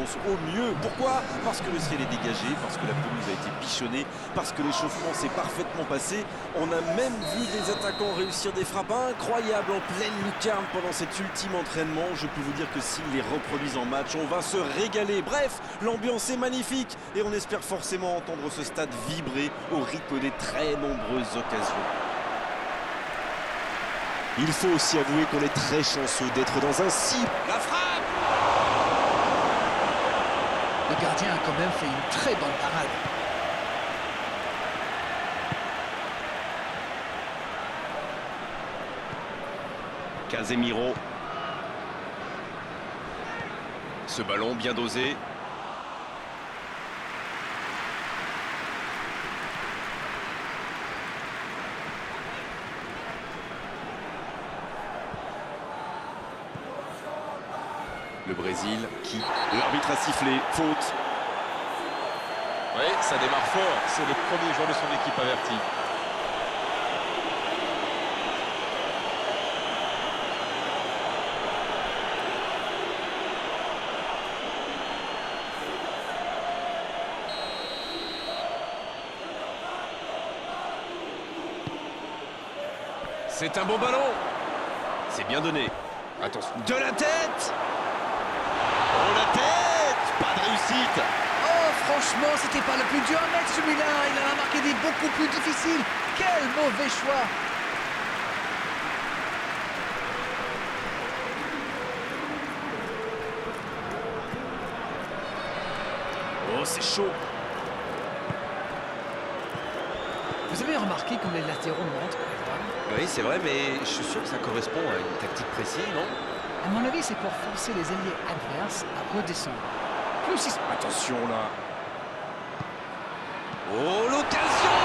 l'annonce au mieux. Pourquoi? Parce que le ciel est dégagé, parce que la pelouse a été bichonnée, parce que l'échauffement s'est parfaitement passé. On a même vu des attaquants réussir des frappes incroyables en pleine lucarne pendant cet ultime entraînement. Je peux vous dire que s'ils les reproduisent en match, on va se régaler. Bref, l'ambiance est magnifique et on espère forcément entendre ce stade vibrer au rythme des très nombreuses occasions. Il faut aussi avouer qu'on est très chanceux d'être dans un si... La frappe! Le gardien a quand même fait une très bonne parade. Casemiro. Ce ballon bien dosé. Le Brésil qui... L'arbitre a sifflé, faute. Oui, ça démarre fort. C'est le premier joueur de son équipe averti. C'est un bon ballon. C'est bien donné. Attention. De la tête! Oh, la tête! Pas de réussite! Oh, franchement, c'était pas le plus dur à mettre celui-là. Il en a marqué des beaucoup plus difficiles. Quel mauvais choix! Oh, c'est chaud. Vous avez remarqué comme les latéraux montent? Oui, c'est vrai, mais je suis sûr que ça correspond à une tactique précise, non? À mon avis, c'est pour forcer les alliés adverses à redescendre. Plus ils... Attention là. Oh, l'occasion!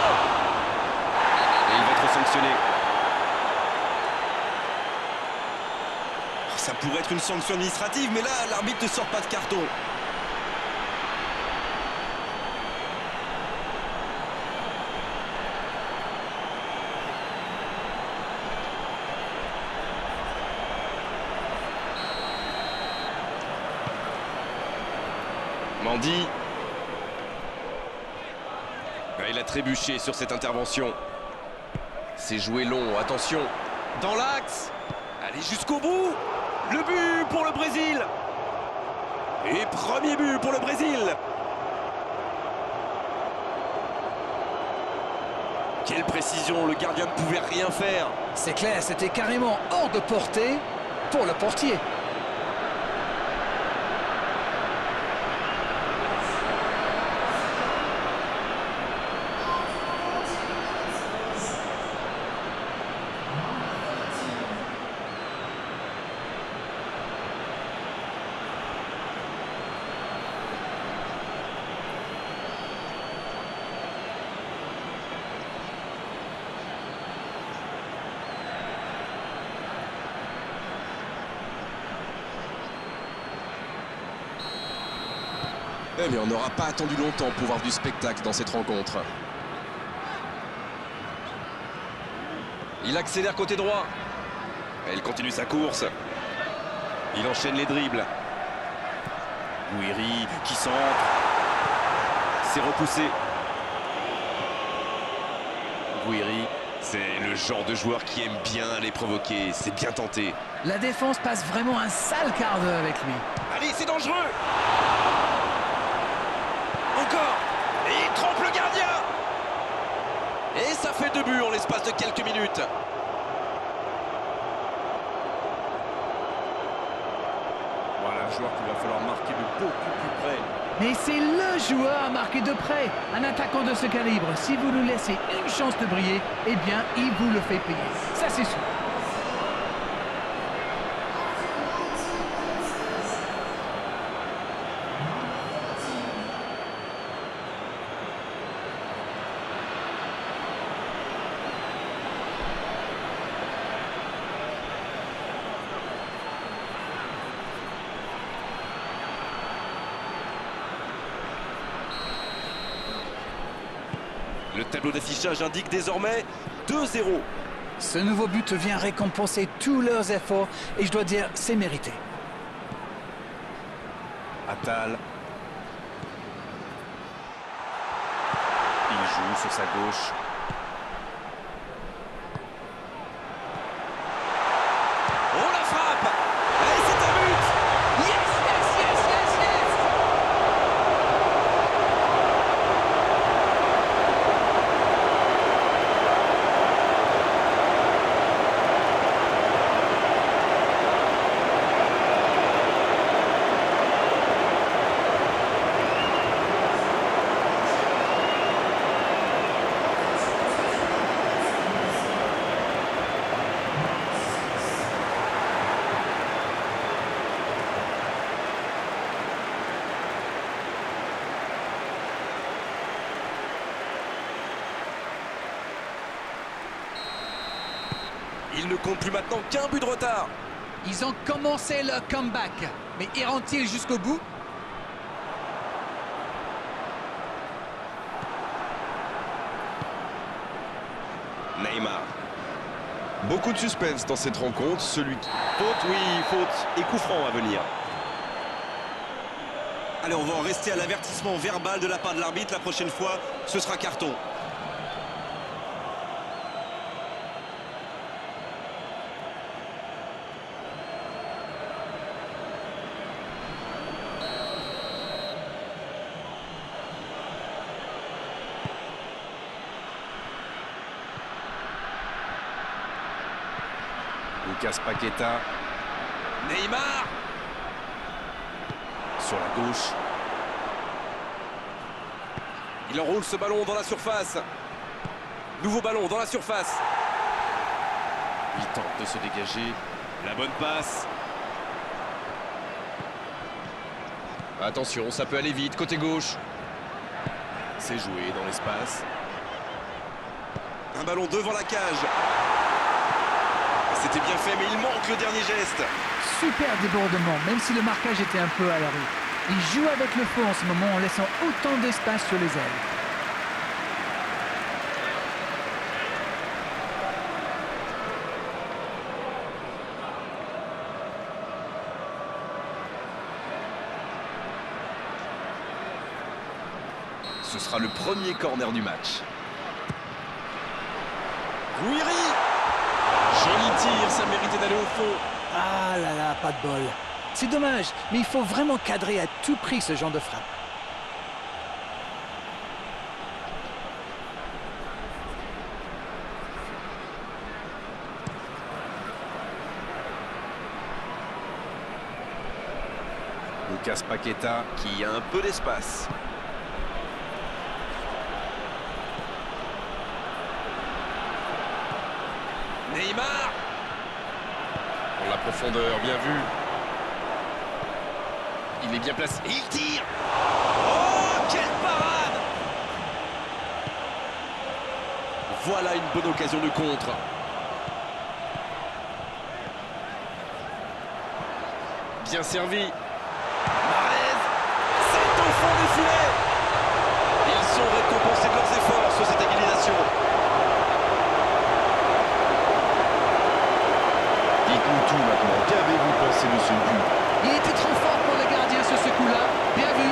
Et il va être sanctionné. Oh, ça pourrait être une sanction administrative, mais là, l'arbitre ne sort pas de carton. Mandy. Il a trébuché sur cette intervention. C'est joué long, attention. Dans l'axe. Allez jusqu'au bout. Le but pour le Brésil. Et premier but pour le Brésil. Quelle précision, le gardien ne pouvait rien faire. C'est clair, c'était carrément hors de portée pour le portier. Eh bien, on n'aura pas attendu longtemps pour voir du spectacle dans cette rencontre. Il accélère côté droit. Il continue sa course. Il enchaîne les dribbles. Gouiri qui centre. C'est repoussé. Gouiri, c'est le genre de joueur qui aime bien les provoquer. C'est bien tenté. La défense passe vraiment un sale quart d'heure avec lui. Allez, c'est dangereux. Encore. Et il trompe le gardien. Et ça fait 2 buts en l'espace de quelques minutes. Voilà un joueur qu'il va falloir marquer de beaucoup plus près. Mais c'est le joueur à marquer de près. Un attaquant de ce calibre, si vous lui laissez une chance de briller, eh bien, il vous le fait payer. Ça, c'est sûr. Le tableau d'affichage indique désormais 2-0. Ce nouveau but vient récompenser tous leurs efforts et je dois dire, c'est mérité. À Attal. Il joue sur sa gauche. Oh la frappe! Et c'est un but! Yes, yes, yes, yes, yes! Il ne compte plus maintenant qu'un but de retard. Ils ont commencé leur comeback, mais iront-ils jusqu'au bout? Neymar. Beaucoup de suspense dans cette rencontre. Faute, oui, faute. Et coup franc à venir. Allez, on va en rester à l'avertissement verbal de la part de l'arbitre. La prochaine fois, ce sera carton. Lucas Paqueta. Neymar. Sur la gauche. Il enroule ce ballon dans la surface. Nouveau ballon dans la surface. Il tente de se dégager. La bonne passe. Attention, ça peut aller vite, côté gauche. C'est joué dans l'espace. Un ballon devant la cage. C'était bien fait, mais il manque le dernier geste. Super débordement, même si le marquage était un peu à la rue. Il joue avec le feu en ce moment en laissant autant d'espace sur les ailes. Ce sera le premier corner du match. Gouiri. Joli tir, ça méritait d'aller au fond. Ah là là, pas de bol. C'est dommage, mais il faut vraiment cadrer à tout prix ce genre de frappe. Lucas Paqueta qui a un peu d'espace. Neymar. Pour la profondeur, bien vu. Il est bien placé. Et il tire. Oh, quelle parade! Voilà une bonne occasion de contre. Bien servi. Mahrez. C'est au fond des filets. Ils sont récompensés de leurs efforts sur cette égalisation. Dites-nous tout maintenant. Qu'avez-vous pensé de ce but? Il était trop fort pour le gardien sur ce coup-là. Bien vu.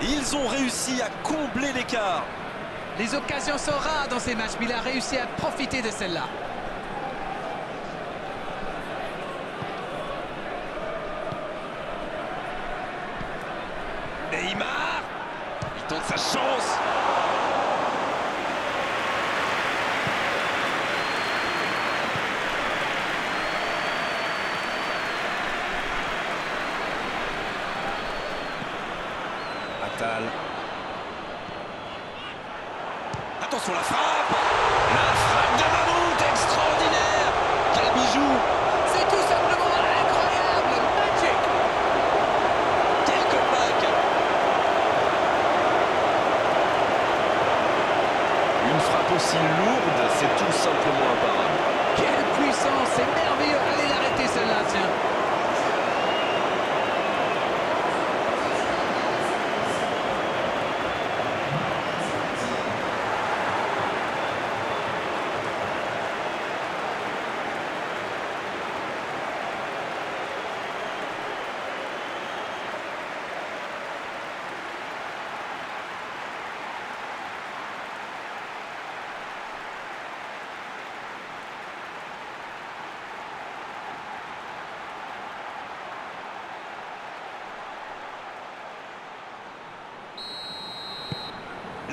Ils ont réussi à combler l'écart. Les occasions sont rares dans ces matchs, mais il a réussi à profiter de celle-là. Neymar. Il tente sa chance. Attal. Attention la frappe. La frappe de Mahmoud, extraordinaire. Quel bijou.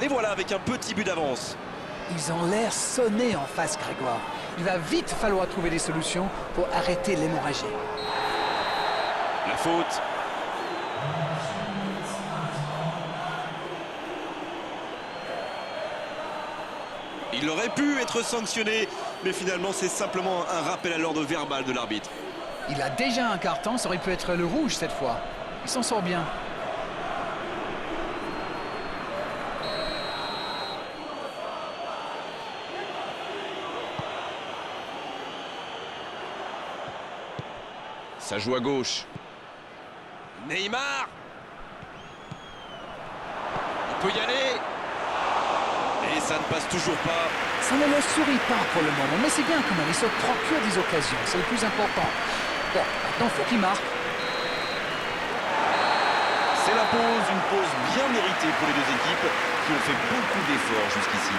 Les voilà avec un petit but d'avance. Ils ont l'air sonnés en face, Grégoire. Il va vite falloir trouver des solutions pour arrêter l'hémorragie. La faute. Il aurait pu être sanctionné, mais finalement c'est simplement un rappel à l'ordre verbal de l'arbitre. Il a déjà un carton, ça aurait pu être le rouge cette fois. Il s'en sort bien. Ça joue à gauche. Neymar. Il peut y aller. Et ça ne passe toujours pas. Ça ne leur sourit pas pour le moment, mais c'est bien quand même. Ils se procurent des occasions, c'est le plus important. Bon, maintenant, il faut qu'ils marquent. C'est la pause, une pause bien méritée pour les deux équipes qui ont fait beaucoup d'efforts jusqu'ici.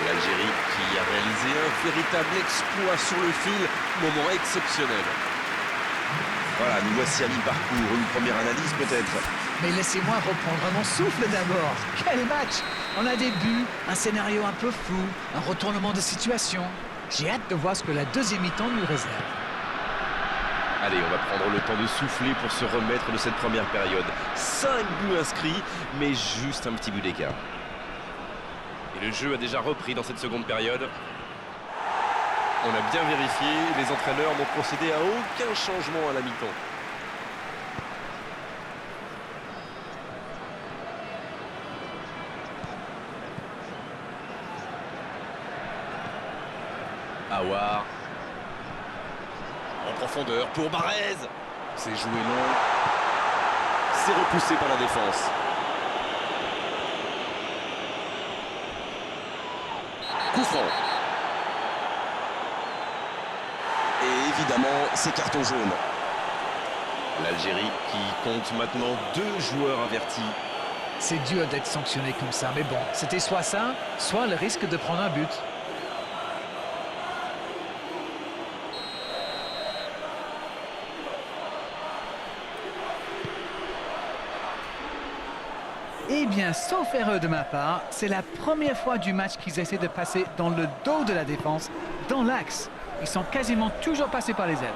L'Algérie qui a réalisé un véritable exploit sur le fil. Moment exceptionnel. Voilà, nous voici à mi-parcours. Une première analyse peut-être. Mais laissez-moi reprendre mon souffle d'abord. Quel match! On a des buts, un scénario un peu flou, un retournement de situation. J'ai hâte de voir ce que la deuxième mi-temps nous réserve. Allez, on va prendre le temps de souffler pour se remettre de cette première période. 5 buts inscrits, mais juste un petit but d'écart. Et le jeu a déjà repris dans cette seconde période. On a bien vérifié, les entraîneurs n'ont procédé à aucun changement à la mi-temps. Aouar. En profondeur pour Barrez. C'est joué long. C'est repoussé par la défense. Coup franc. Et évidemment, c'est carton jaune. L'Algérie qui compte maintenant 2 joueurs avertis. C'est dur d'être sanctionné comme ça, mais bon, c'était soit ça, soit le risque de prendre un but. Eh bien, sauf erreur de ma part, c'est la première fois du match qu'ils essaient de passer dans le dos de la défense, dans l'axe. Ils sont quasiment toujours passés par les ailes.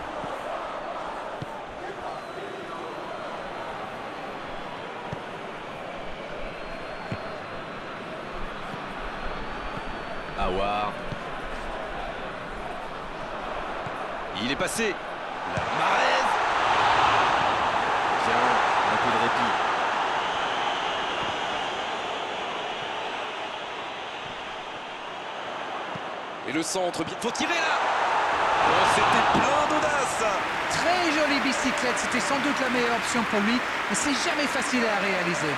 Aouar. Il est passé. Barrez. Bien, un peu de répit. Et le centre, faut tirer là. Oh, c'était plein d'audace. Très jolie bicyclette, c'était sans doute la meilleure option pour lui, mais c'est jamais facile à réaliser.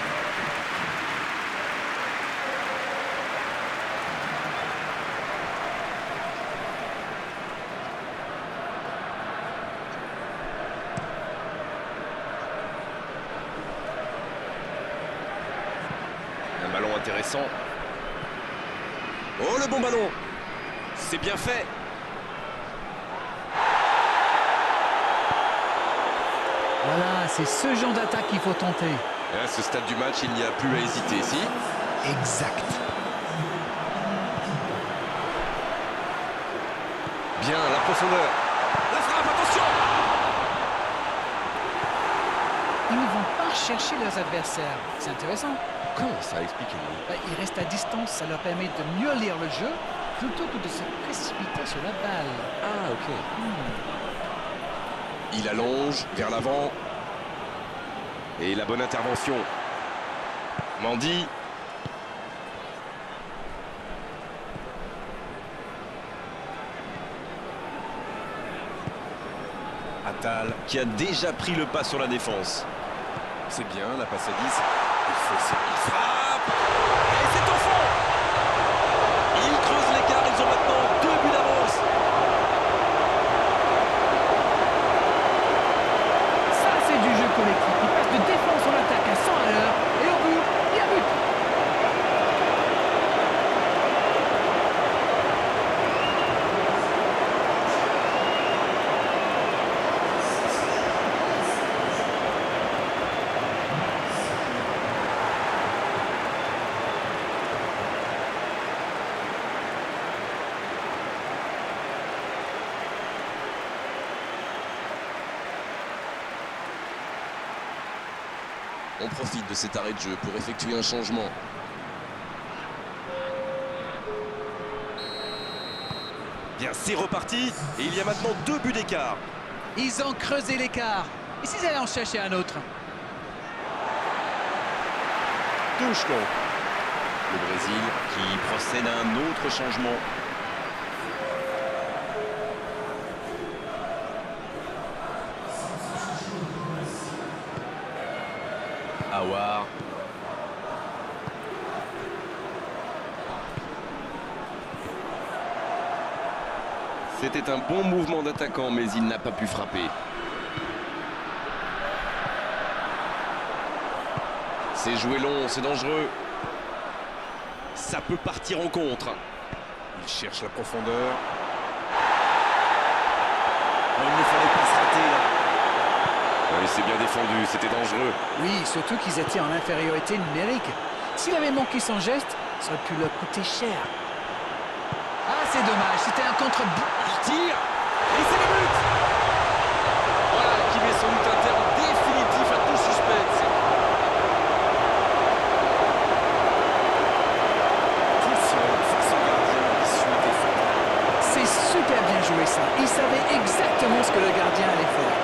Un ballon intéressant. Oh, le bon ballon. C'est bien fait. Voilà, c'est ce genre d'attaque qu'il faut tenter. Et à ce stade du match, il n'y a plus à hésiter, si. Exact. Bien, la profondeur. La frappe, attention. Ils ne vont pas chercher leurs adversaires. C'est intéressant. Comment ça explique Ils restent à distance, ça leur permet de mieux lire le jeu plutôt que de se précipiter sur la balle. Ah, ok. Il allonge vers l'avant. Et la bonne intervention. Mendy. Attal qui a déjà pris le pas sur la défense. C'est bien, la passe à 10. Il frappe. Et c'est au fond. Ils creusent l'écart, ils ont maintenant 2 buts d'avance. Ça, c'est du jeu collectif. Ils passent de défense en attaque à 100 à l'heure. Et au but, il y a but. On profite de cet arrêt de jeu pour effectuer un changement. Bien, c'est reparti. Et il y a maintenant 2 buts d'écart. Ils ont creusé l'écart. Et s'ils allaient en chercher un autre? Touche non. Le Brésil qui procède à un autre changement. Aouar. C'était un bon mouvement d'attaquant, mais il n'a pas pu frapper. C'est joué long, c'est dangereux. Ça peut partir en contre. Il cherche la profondeur. Oh, il ne fallait pas se rater là. Oui, c'est bien défendu, c'était dangereux. Oui, surtout qu'ils étaient en infériorité numérique. S'il avait manqué son geste, ça aurait pu leur coûter cher. Ah, c'est dommage, c'était un contre-but. Il tire. Et c'est le but. Voilà qui met sans doute un terme définitif à tout suspense. Tout seul face au gardien, l'issue était fatale. C'est super bien joué ça. Il savait exactement ce que le gardien allait faire.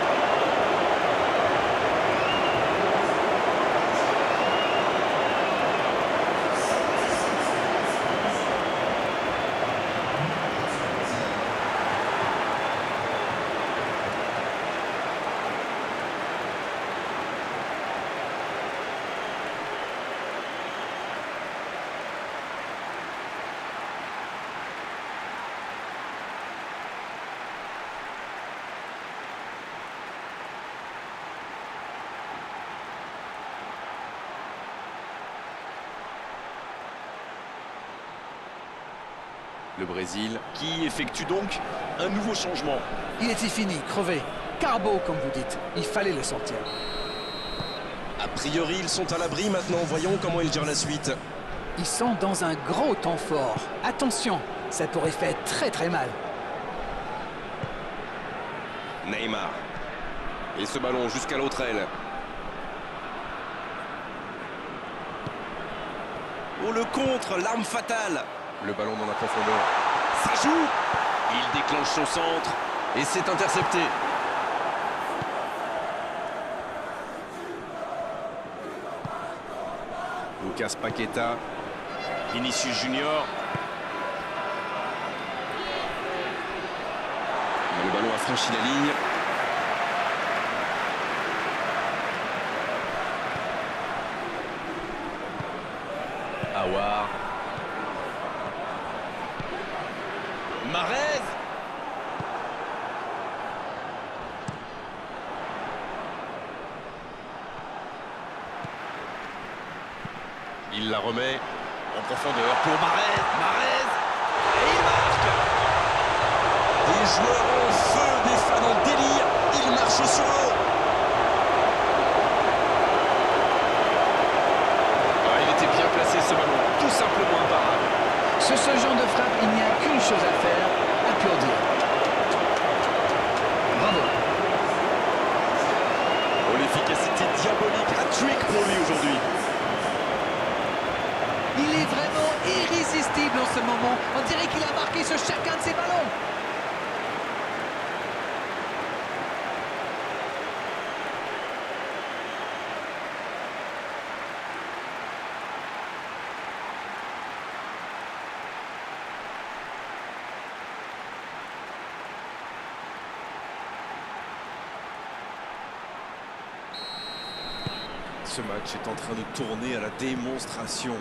Le Brésil qui effectue donc un nouveau changement. Il était fini, crevé. Carbo, comme vous dites. Il fallait le sortir. A priori, ils sont à l'abri maintenant. Voyons comment ils gèrent la suite. Ils sont dans un gros temps fort. Attention, ça pourrait faire très très mal. Neymar. Et ce ballon jusqu'à l'autre aile. Oh, le contre, l'arme fatale. Le ballon dans la profondeur. Ça joue. Il déclenche son centre et c'est intercepté. Lucas Paqueta. Vinicius Junior. Mais le ballon a franchi la ligne. Aouar. Marez. Il la remet en profondeur pour Marez. Marez. Et il marque. Des joueurs en feu, des fans en délire. Ils marchent sur eux. Ah, il était bien placé ce ballon. Tout simplement imparable. Sur ce genre de frappe, il n'y a qu'une chose à faire, applaudir. Bravo. Oh, l'efficacité diabolique. Hat-trick pour lui aujourd'hui. Il est vraiment irrésistible en ce moment. On dirait qu'il a marqué sur chacun de ses ballons. Ce match est en train de tourner à la démonstration.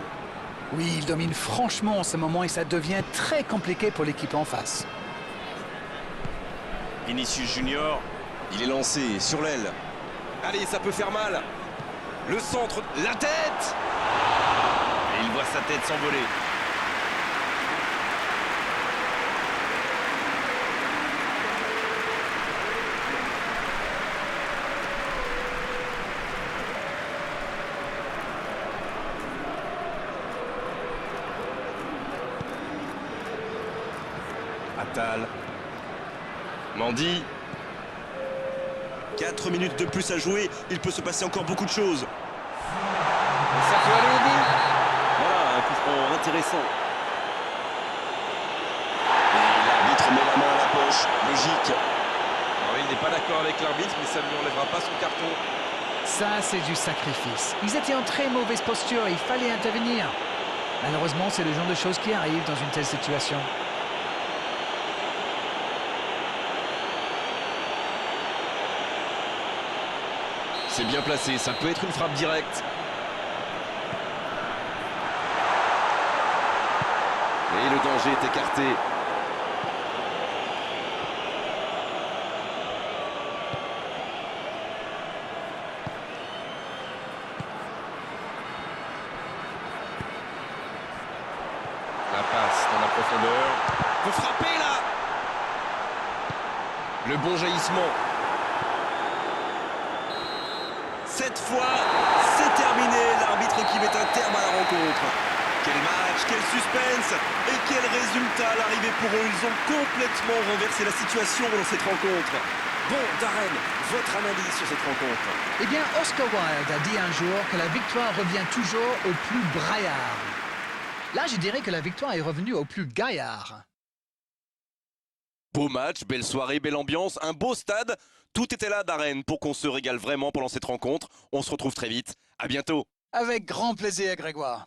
Oui, il domine franchement en ce moment et ça devient très compliqué pour l'équipe en face. Vinicius Junior. Il est lancé sur l'aile. Allez, ça peut faire mal. Le centre, la tête. Et il voit sa tête s'envoler. Attal. Mendy. 4 minutes de plus à jouer. Il peut se passer encore beaucoup de choses. intéressant. Et l'arbitre met la main à la poche, logique. Alors, il n'est pas d'accord avec l'arbitre, mais ça ne lui enlèvera pas son carton. Ça, c'est du sacrifice. Ils étaient en très mauvaise posture, il fallait intervenir. Malheureusement, c'est le genre de choses qui arrivent dans une telle situation. C'est bien placé, ça peut être une frappe directe. Et le danger est écarté. La passe dans la profondeur. Peut frapper là. Le bon jaillissement. Cette fois, c'est terminé. L'arbitre qui met un terme à la rencontre. Quel match, quel suspense et quel résultat à l'arrivée pour eux. Ils ont complètement renversé la situation dans cette rencontre. Bon, Darren, votre analyse sur cette rencontre? Eh bien, Oscar Wilde a dit un jour que la victoire revient toujours au plus braillard. Là, je dirais que la victoire est revenue au plus gaillard. Beau match, belle soirée, belle ambiance, un beau stade. Tout était là, Darren, pour qu'on se régale vraiment pendant cette rencontre. On se retrouve très vite. À bientôt. Avec grand plaisir, Grégoire.